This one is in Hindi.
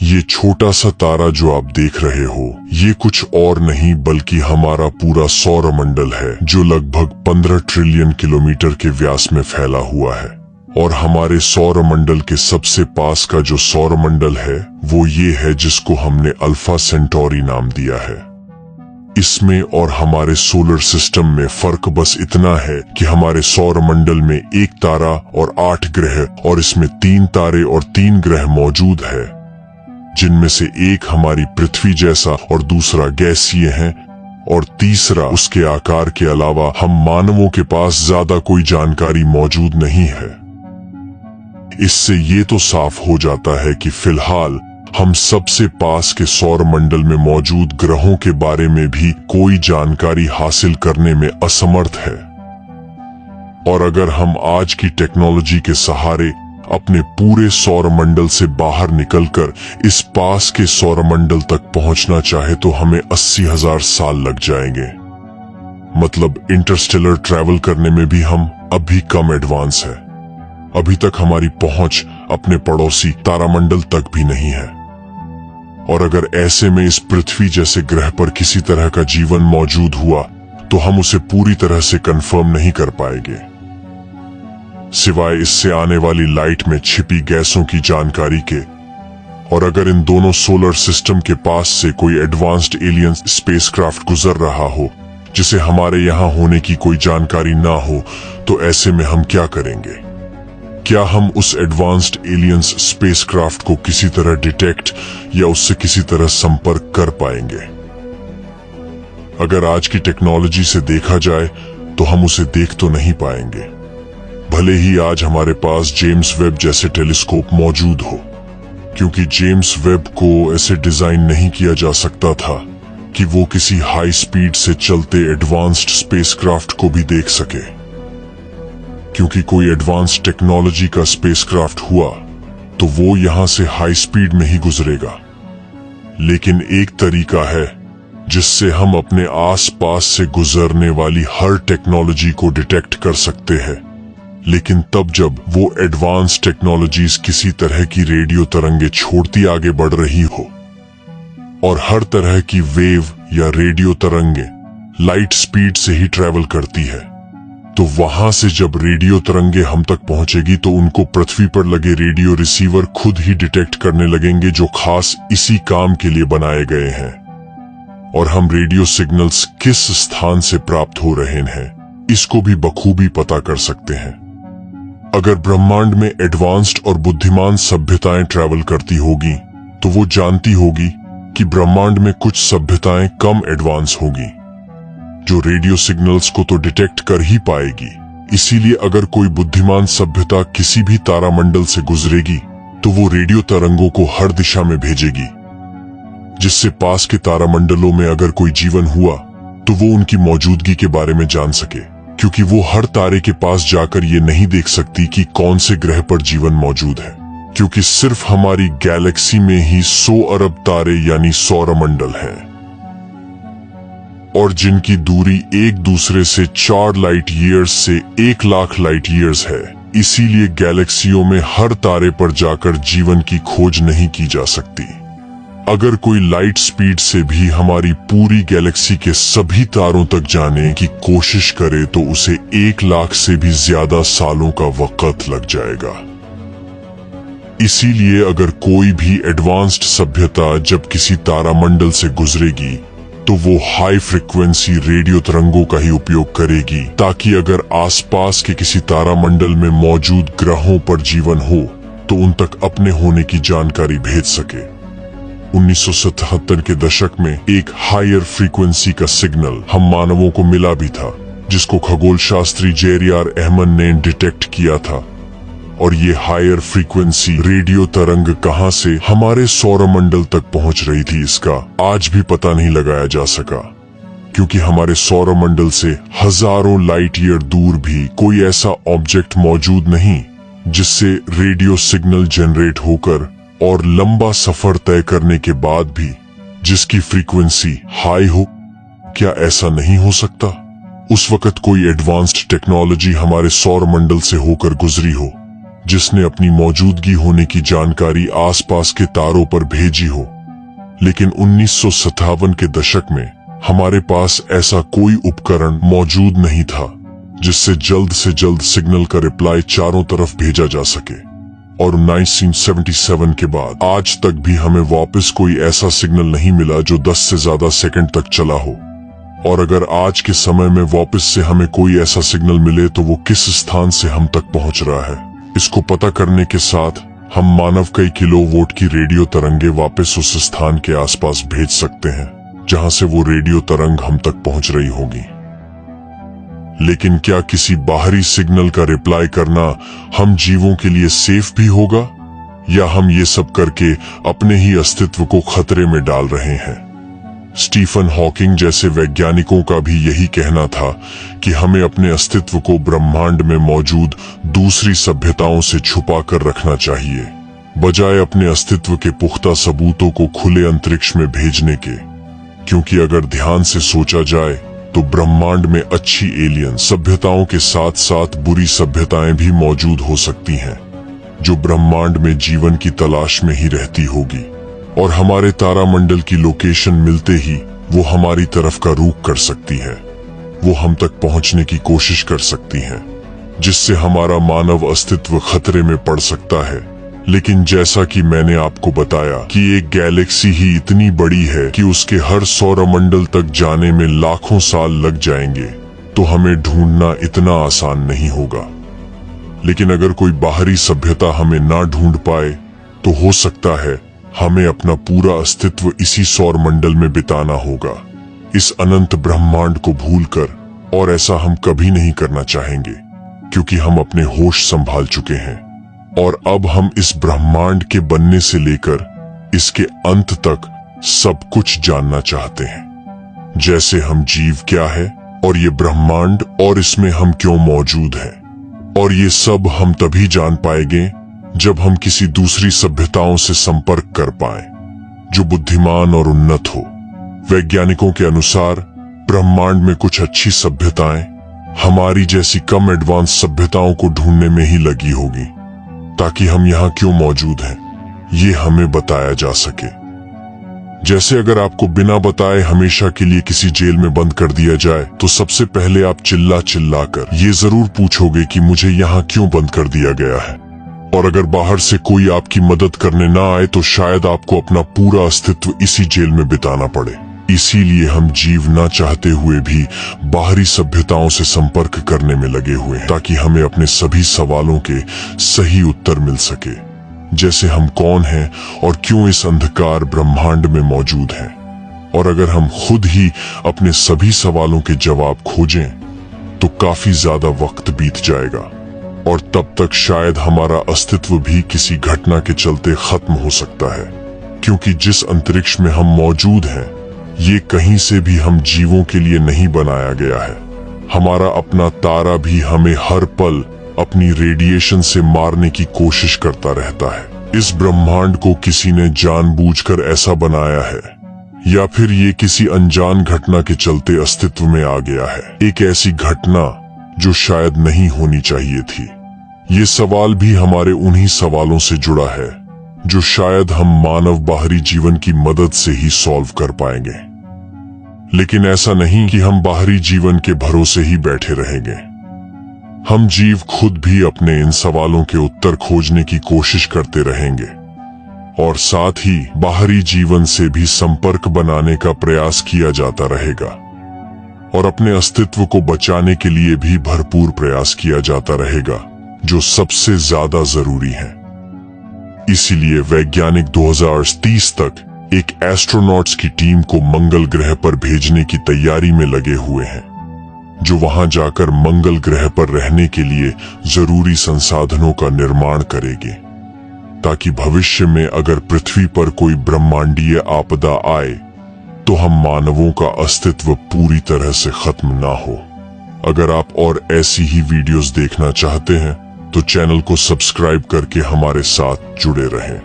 ये छोटा सा तारा जो आप देख रहे हो, ये कुछ और नहीं बल्कि हमारा पूरा सौरमंडल है, जो लगभग 15 ट्रिलियन किलोमीटर के व्यास में फैला हुआ है। और हमारे सौरमंडल के सबसे पास का जो सौरमंडल है वो ये है जिसको हमने अल्फा सेंटोरी नाम दिया है। इसमें और हमारे सोलर सिस्टम में फर्क बस इतना है कि हमारे सौरमंडल में एक तारा और 8 ग्रह, और इसमें 3 तारे और 3 ग्रह मौजूद है, जिनमें से एक हमारी पृथ्वी जैसा और दूसरा गैसीय है, और तीसरा उसके आकार के अलावा हम मानवों के पास ज्यादा कोई जानकारी मौजूद नहीं है। इससे ये तो साफ हो जाता है कि फिलहाल हम सबसे पास के सौरमंडल में मौजूद ग्रहों के बारे में भी कोई जानकारी हासिल करने में असमर्थ है। और अगर हम आज की टेक्नोलॉजी के सहारे अपने पूरे सौरमंडल से बाहर निकलकर इस पास के सौरमंडल तक पहुंचना चाहे तो हमें 80,000 साल लग जाएंगे। मतलब इंटरस्टेलर ट्रैवल करने में भी हम अभी कम एडवांस है। अभी तक हमारी पहुंच अपने पड़ोसी तारामंडल तक भी नहीं है। और अगर ऐसे में इस पृथ्वी जैसे ग्रह पर किसी तरह का जीवन मौजूद हुआ तो हम उसे पूरी तरह से कंफर्म नहीं कर पाएंगे, सिवाय इससे आने वाली लाइट में छिपी गैसों की जानकारी के। और अगर इन दोनों सोलर सिस्टम के पास से कोई एडवांस्ड एलियन स्पेसक्राफ्ट गुजर रहा हो जिसे हमारे यहाँ होने की कोई जानकारी ना हो, तो ऐसे में हम क्या करेंगे? क्या हम उस एडवांस्ड एलियंस स्पेसक्राफ्ट को किसी तरह डिटेक्ट या उससे किसी तरह संपर्क कर पाएंगे? अगर आज की टेक्नोलॉजी से देखा जाए तो हम उसे देख तो नहीं पाएंगे, भले ही आज हमारे पास जेम्स वेब जैसे टेलीस्कोप मौजूद हो, क्योंकि जेम्स वेब को ऐसे डिजाइन नहीं किया जा सकता था कि वो किसी हाई स्पीड से चलते एडवांस्ड स्पेसक्राफ्ट को भी देख सके। क्योंकि कोई एडवांस टेक्नोलॉजी का स्पेसक्राफ्ट हुआ तो वो यहां से हाई स्पीड में ही गुजरेगा। लेकिन एक तरीका है जिससे हम अपने आसपास से गुजरने वाली हर टेक्नोलॉजी को डिटेक्ट कर सकते हैं, लेकिन तब जब वो एडवांस टेक्नोलॉजीज किसी तरह की रेडियो तरंगे छोड़ती आगे बढ़ रही हो। और हर तरह की वेव या रेडियो तरंगे लाइट स्पीड से ही ट्रेवल करती है, तो वहां से जब रेडियो तरंगे हम तक पहुंचेगी तो उनको पृथ्वी पर लगे रेडियो रिसीवर खुद ही डिटेक्ट करने लगेंगे, जो खास इसी काम के लिए बनाए गए हैं। और हम रेडियो सिग्नल्स किस स्थान से प्राप्त हो रहे हैं इसको भी बखूबी पता कर सकते हैं। अगर ब्रह्मांड में एडवांस्ड और बुद्धिमान सभ्यताएं ट्रैवल करती होगी तो वो जानती होगी कि ब्रह्मांड में कुछ सभ्यताएं कम एडवांस होगी, जो रेडियो सिग्नल्स को तो डिटेक्ट कर ही पाएगी। इसीलिए अगर कोई बुद्धिमान सभ्यता किसी भी तारामंडल से गुजरेगी तो वो रेडियो तरंगों को हर दिशा में भेजेगी, जिससे पास के तारामंडलों में अगर कोई जीवन हुआ तो वो उनकी मौजूदगी के बारे में जान सके, क्योंकि वो हर तारे के पास जाकर ये नहीं देख सकती कि कौन से ग्रह पर जीवन मौजूद है, क्योंकि सिर्फ हमारी गैलेक्सी में ही 100 अरब तारे यानी सौरमंडल हैं, और जिनकी दूरी एक दूसरे से 4 लाइट ईयर्स से 1 लाख लाइट ईयर्स है। इसीलिए गैलेक्सियों में हर तारे पर जाकर जीवन की खोज नहीं की जा सकती। अगर कोई लाइट स्पीड से भी हमारी पूरी गैलेक्सी के सभी तारों तक जाने की कोशिश करे तो उसे 1 लाख से भी ज्यादा सालों का वक्त लग जाएगा। इसीलिए अगर कोई भी एडवांस्ड सभ्यता जब किसी तारामंडल से गुजरेगी तो वो हाई फ्रिक्वेंसी रेडियो तरंगों का ही उपयोग करेगी, ताकि अगर आसपास के किसी तारामंडल में मौजूद ग्रहों पर जीवन हो तो उन तक अपने होने की जानकारी भेज सके। 1977 के दशक में एक हायर फ्रीक्वेंसी का सिग्नल हम मानवों को मिला भी था, जिसको खगोल शास्त्री जेरियार अहमद ने डिटेक्ट किया था। और ये हायर फ्रीक्वेंसी रेडियो तरंग कहां से हमारे सौरमंडल तक पहुंच रही थी इसका आज भी पता नहीं लगाया जा सका, क्योंकि हमारे सौरमंडल से हजारों लाइट ईयर दूर भी कोई ऐसा ऑब्जेक्ट मौजूद नहीं जिससे रेडियो सिग्नल जनरेट होकर और लंबा सफर तय करने के बाद भी जिसकी फ्रीक्वेंसी हाई हो। क्या ऐसा नहीं हो सकता? उस वक्त कोई एडवांस्ड टेक्नोलॉजी हमारे सौरमंडल से होकर गुजरी हो जिसने अपनी मौजूदगी होने की जानकारी आसपास के तारों पर भेजी हो। लेकिन 1957 के दशक में हमारे पास ऐसा कोई उपकरण मौजूद नहीं था जिससे जल्द से जल्द सिग्नल का रिप्लाई चारों तरफ भेजा जा सके। और 1977 के बाद आज तक भी हमें वापस कोई ऐसा सिग्नल नहीं मिला जो 10 से ज्यादा सेकंड तक चला हो। और अगर आज के समय में वापस से हमें कोई ऐसा सिग्नल मिले तो वो किस स्थान से हम तक पहुंच रहा है, इसको पता करने के साथ हम मानव कई किलोवोल्ट की रेडियो तरंगे वापस उस स्थान के आसपास भेज सकते हैं जहां से वो रेडियो तरंग हम तक पहुंच रही होगी। लेकिन क्या किसी बाहरी सिग्नल का रिप्लाई करना हम जीवों के लिए सेफ भी होगा, या हम ये सब करके अपने ही अस्तित्व को खतरे में डाल रहे हैं? स्टीफन हॉकिंग जैसे वैज्ञानिकों का भी यही कहना था कि हमें अपने अस्तित्व को ब्रह्मांड में मौजूद दूसरी सभ्यताओं से छुपा कर रखना चाहिए, बजाय अपने अस्तित्व के पुख्ता सबूतों को खुले अंतरिक्ष में भेजने के। क्योंकि अगर ध्यान से सोचा जाए तो ब्रह्मांड में अच्छी एलियन सभ्यताओं के साथ साथ बुरी सभ्यताएं भी मौजूद हो सकती हैं, जो ब्रह्मांड में जीवन की तलाश में ही रहती होगी। और हमारे तारामंडल की लोकेशन मिलते ही वो हमारी तरफ का रुख कर सकती है, वो हम तक पहुंचने की कोशिश कर सकती हैं, जिससे हमारा मानव अस्तित्व खतरे में पड़ सकता है। लेकिन जैसा कि मैंने आपको बताया कि एक गैलेक्सी ही इतनी बड़ी है कि उसके हर सौरमंडल तक जाने में लाखों साल लग जाएंगे, तो हमें ढूंढना इतना आसान नहीं होगा। लेकिन अगर कोई बाहरी सभ्यता हमें ना ढूंढ पाए तो हो सकता है हमें अपना पूरा अस्तित्व इसी सौरमंडल में बिताना होगा, इस अनंत ब्रह्मांड को भूलकर। और ऐसा हम कभी नहीं करना चाहेंगे, क्योंकि हम अपने होश संभाल चुके हैं और अब हम इस ब्रह्मांड के बनने से लेकर इसके अंत तक सब कुछ जानना चाहते हैं। जैसे हम जीव क्या है और ये ब्रह्मांड और इसमें हम क्यों मौजूद हैं। और ये सब हम तभी जान पाएंगे जब हम किसी दूसरी सभ्यताओं से संपर्क कर पाएं, जो बुद्धिमान और उन्नत हो। वैज्ञानिकों के अनुसार ब्रह्मांड में कुछ अच्छी सभ्यताएं हमारी जैसी कम एडवांस सभ्यताओं को ढूंढने में ही लगी होगी, ताकि हम यहाँ क्यों मौजूद हैं ये हमें बताया जा सके। जैसे अगर आपको बिना बताए हमेशा के लिए किसी जेल में बंद कर दिया जाए तो सबसे पहले आप चिल्ला चिल्ला कर ये जरूर पूछोगे कि मुझे यहाँ क्यों बंद कर दिया गया है। और अगर बाहर से कोई आपकी मदद करने ना आए तो शायद आपको अपना पूरा अस्तित्व इसी जेल में बिताना पड़े। इसीलिए हम जीव ना चाहते हुए भी बाहरी सभ्यताओं से संपर्क करने में लगे हुए हैं, ताकि हमें अपने सभी सवालों के सही उत्तर मिल सके, जैसे हम कौन हैं और क्यों इस अंधकार ब्रह्मांड में मौजूद हैं। और अगर हम खुद ही अपने सभी सवालों के जवाब खोजें तो काफी ज्यादा वक्त बीत जाएगा, और तब तक शायद हमारा अस्तित्व भी किसी घटना के चलते खत्म हो सकता है। क्योंकि जिस अंतरिक्ष में हम मौजूद हैं ये कहीं से भी हम जीवों के लिए नहीं बनाया गया है। हमारा अपना तारा भी हमें हर पल अपनी रेडिएशन से मारने की कोशिश करता रहता है। इस ब्रह्मांड को किसी ने जानबूझकर ऐसा बनाया है, या फिर ये किसी अनजान घटना के चलते अस्तित्व में आ गया है, एक ऐसी घटना जो शायद नहीं होनी चाहिए थी। ये सवाल भी हमारे उन्हीं सवालों से जुड़ा है जो शायद हम मानव बाहरी जीवन की मदद से ही सॉल्व कर पाएंगे। लेकिन ऐसा नहीं कि हम बाहरी जीवन के भरोसे ही बैठे रहेंगे। हम जीव खुद भी अपने इन सवालों के उत्तर खोजने की कोशिश करते रहेंगे, और साथ ही बाहरी जीवन से भी संपर्क बनाने का प्रयास किया जाता रहेगा, और अपने अस्तित्व को बचाने के लिए भी भरपूर प्रयास किया जाता रहेगा, जो सबसे ज्यादा जरूरी है। इसीलिए वैज्ञानिक 2030 तक एक एस्ट्रोनॉट्स की टीम को मंगल ग्रह पर भेजने की तैयारी में लगे हुए हैं, जो वहां जाकर मंगल ग्रह पर रहने के लिए जरूरी संसाधनों का निर्माण करेंगे, ताकि भविष्य में अगर पृथ्वी पर कोई ब्रह्मांडीय आपदा आए तो हम मानवों का अस्तित्व पूरी तरह से खत्म ना हो। अगर आप और ऐसी ही वीडियोस देखना चाहते हैं तो चैनल को सब्सक्राइब करके हमारे साथ जुड़े रहें।